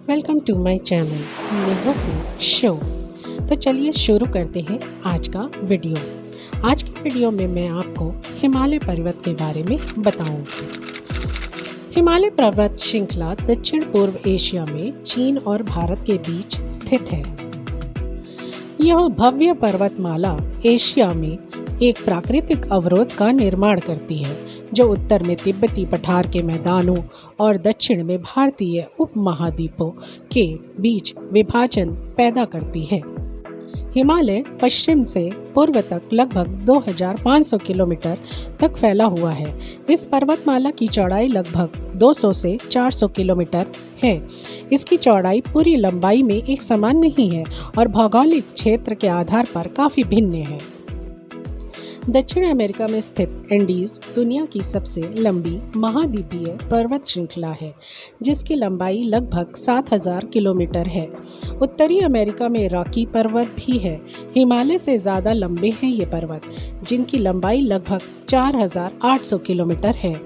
Welcome to my channel Neha Singh show. तो चलिए शुरू करते हैं आज का वीडियो। आज की वीडियो में मैं आपको हिमालय पर्वत के बारे में बताऊंगी। हिमालय पर्वत श्रृंखला दक्षिण पूर्व एशिया में चीन और भारत के बीच स्थित है। यह भव्य पर्वतमाला एशिया में एक प्राकृतिक अवरोध का निर्माण करती है, जो उत्तर में तिब्बती पठार के मैदानों और दक्षिण में भारतीय उपमहाद्वीपों के बीच विभाजन पैदा करती है। हिमालय पश्चिम से पूर्व तक लगभग 2500 किलोमीटर तक फैला हुआ है। इस पर्वतमाला की चौड़ाई लगभग 200 से 400 किलोमीटर है। इसकी चौड़ाई पूरी लंबाई में एक समान नहीं है और भौगोलिक क्षेत्र के आधार पर काफ़ी भिन्न है। दक्षिण अमेरिका में स्थित एंडीज दुनिया की सबसे लंबी महाद्वीपीय पर्वत श्रृंखला है, जिसकी लंबाई लगभग 7000 किलोमीटर है। उत्तरी अमेरिका में रॉकी पर्वत भी है। हिमालय से ज़्यादा लंबे हैं ये पर्वत, जिनकी लंबाई लगभग 4800 किलोमीटर है।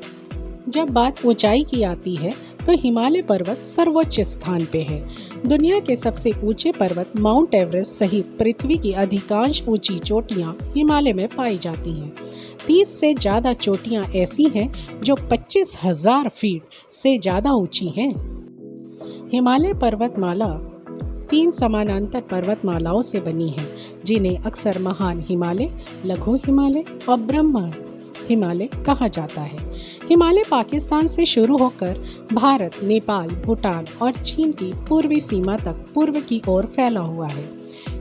जब बात ऊंचाई की आती है तो हिमालय पर्वत सर्वोच्च स्थान पे है। दुनिया के सबसे ऊंचे पर्वत माउंट एवरेस्ट सहित पृथ्वी की अधिकांश ऊंची चोटियां हिमालय में पाई जाती हैं। 30 से ज़्यादा चोटियां ऐसी हैं जो 25,000 फीट से ज़्यादा ऊंची हैं। हिमालय पर्वतमाला 3 समानांतर पर्वतमालाओं से बनी है, जिन्हें अक्सर महान हिमालय, लघु हिमालय और ब्रह्म हिमालय कहा जाता है। हिमालय पाकिस्तान से शुरू होकर भारत, नेपाल, भूटान और चीन की पूर्वी सीमा तक पूर्व की ओर फैला हुआ है।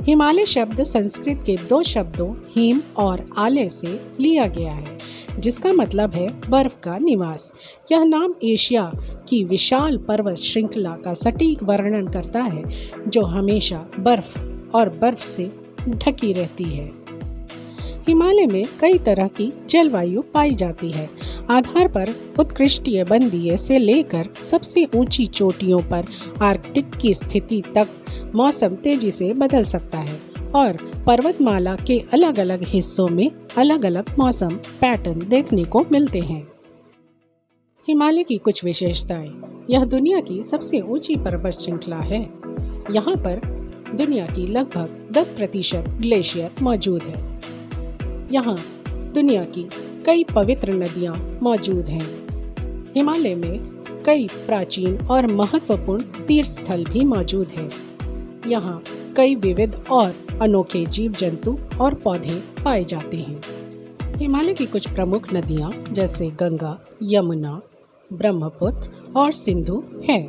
हिमालय शब्द संस्कृत के 2 शब्दों हिम और आलय से लिया गया है, जिसका मतलब है बर्फ का निवास। यह नाम एशिया की विशाल पर्वत श्रृंखला का सटीक वर्णन करता है, जो हमेशा बर्फ और बर्फ से ढकी रहती है। हिमालय में कई तरह की जलवायु पाई जाती है। आधार पर उत्कृष्टीय बंदीय से लेकर सबसे ऊंची चोटियों पर आर्कटिक की स्थिति तक मौसम तेजी से बदल सकता है और पर्वतमाला के अलग अलग हिस्सों में अलग अलग मौसम पैटर्न देखने को मिलते हैं। हिमालय की कुछ विशेषताएं। यह दुनिया की सबसे ऊंची पर्वत श्रृंखला है। यहाँ पर दुनिया की लगभग 10% ग्लेशियर मौजूद है। यहाँ दुनिया की कई पवित्र नदियाँ मौजूद हैं। हिमालय में कई प्राचीन और महत्वपूर्ण तीर्थ स्थल भी मौजूद हैं। यहाँ कई विविध और अनोखे जीव जंतु और पौधे पाए जाते हैं। हिमालय की कुछ प्रमुख नदियाँ जैसे गंगा, यमुना, ब्रह्मपुत्र और सिंधु हैं।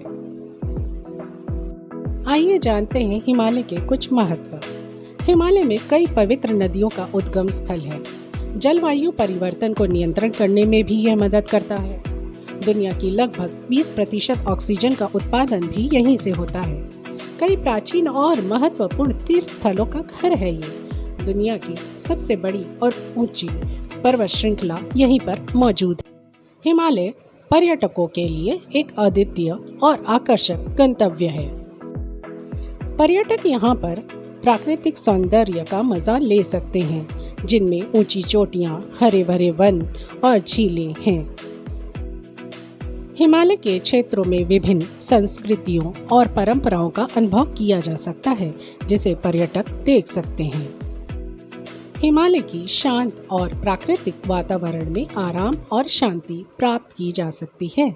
आइए जानते हैं हिमालय के कुछ महत्व। हिमालय में कई पवित्र नदियों का उद्गम स्थल है। जलवायु परिवर्तन को नियंत्रण करने में भी यह मदद करता है। दुनिया की लगभग 20% ऑक्सीजन का उत्पादन भी यहीं से होता है। कई प्राचीन और महत्वपूर्ण तीर्थ स्थलों का घर है ये। दुनिया की सबसे बड़ी और ऊंची पर्वत श्रृंखला यहीं पर मौजूद है। हिमालय पर्यटकों के लिए एक अद्वितीय और आकर्षक गंतव्य है। पर्यटक यहाँ पर प्राकृतिक सौंदर्य का मजा ले सकते हैं, जिनमें ऊंची चोटियां, हरे भरे वन और झीलें हैं। हिमालय के क्षेत्रों में विभिन्न संस्कृतियों और परंपराओं का अनुभव किया जा सकता है, जिसे पर्यटक देख सकते हैं। हिमालय की शांत और प्राकृतिक वातावरण में आराम और शांति प्राप्त की जा सकती है।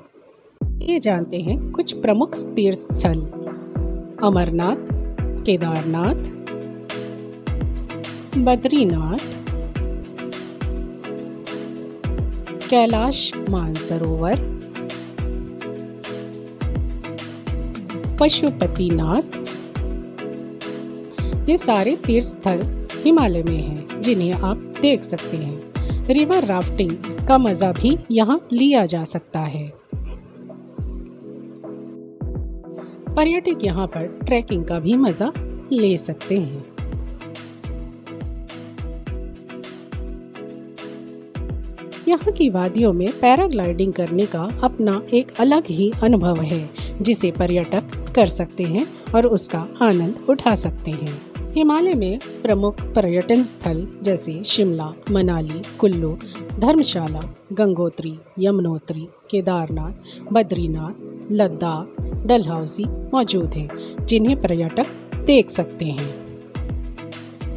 ये जानते हैं कुछ प्रमुख तीर्थ स्थल। अमरनाथ, केदारनाथ, बद्रीनाथ, कैलाश मानसरोवर, पशुपतिनाथ। ये सारे तीर्थ स्थल हिमालय में हैं, जिन्हें आप देख सकते हैं। रिवर राफ्टिंग का मजा भी यहाँ लिया जा सकता है। पर्यटक यहाँ पर ट्रैकिंग का भी मजा ले सकते हैं। यहाँ की वादियों में पैराग्लाइडिंग करने का अपना एक अलग ही अनुभव है, जिसे पर्यटक कर सकते हैं और उसका आनंद उठा सकते हैं। हिमालय में प्रमुख पर्यटन स्थल जैसे शिमला, मनाली, कुल्लू, धर्मशाला, गंगोत्री, यमुनोत्री, केदारनाथ, बद्रीनाथ, लद्दाख, डलहौजी मौजूद हैं जिन्हें पर्यटक देख सकते हैं।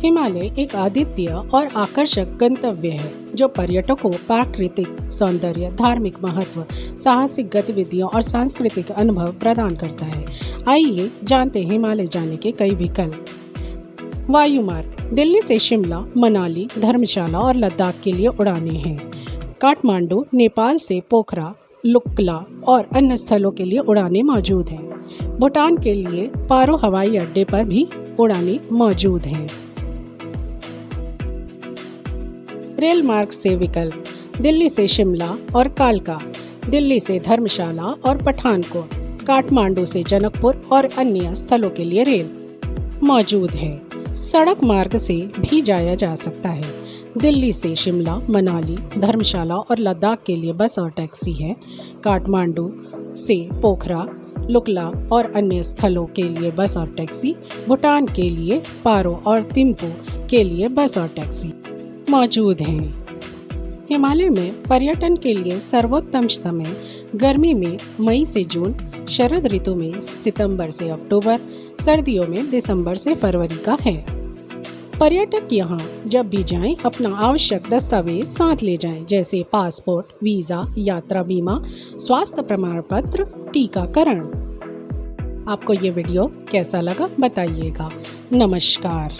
हिमालय एक अद्वितीय और आकर्षक गंतव्य है जो पर्यटकों को प्राकृतिक सौंदर्य, धार्मिक महत्व, साहसिक गतिविधियों और सांस्कृतिक अनुभव प्रदान करता है। आइए जानते हैं हिमालय जाने के कई विकल्प। वायु मार्ग, दिल्ली से शिमला, मनाली, धर्मशाला और लद्दाख के लिए उड़ानें हैं। काठमांडू, नेपाल से पोखरा, लुक्ला और अन्य स्थलों के लिए उड़ानें मौजूद हैं। भूटान के लिए पारो हवाई अड्डे पर भी उड़ानें मौजूद हैं। रेल मार्ग से विकल्प, दिल्ली से शिमला और कालका, दिल्ली से धर्मशाला और पठानकोट, काठमांडू से जनकपुर और अन्य स्थलों के लिए रेल मौजूद है। सड़क मार्ग से भी जाया जा सकता है। दिल्ली से शिमला, मनाली, धर्मशाला और लद्दाख के लिए बस और टैक्सी है। काठमांडू से पोखरा, लुक्ला और अन्य स्थलों के लिए बस और टैक्सी। भूटान के लिए पारो और थिम्पू के लिए बस और टैक्सी मौजूद हैं। हिमालय में पर्यटन के लिए सर्वोत्तम समय गर्मी में मई से जून, शरद ऋतु में सितंबर से अक्टूबर, सर्दियों में दिसंबर से फरवरी का है। पर्यटक यहाँ जब भी जाएं अपना आवश्यक दस्तावेज साथ ले जाएं, जैसे पासपोर्ट, वीज़ा, यात्रा बीमा, स्वास्थ्य प्रमाण पत्र, टीकाकरण। आपको ये वीडियो कैसा लगा बताइएगा। नमस्कार।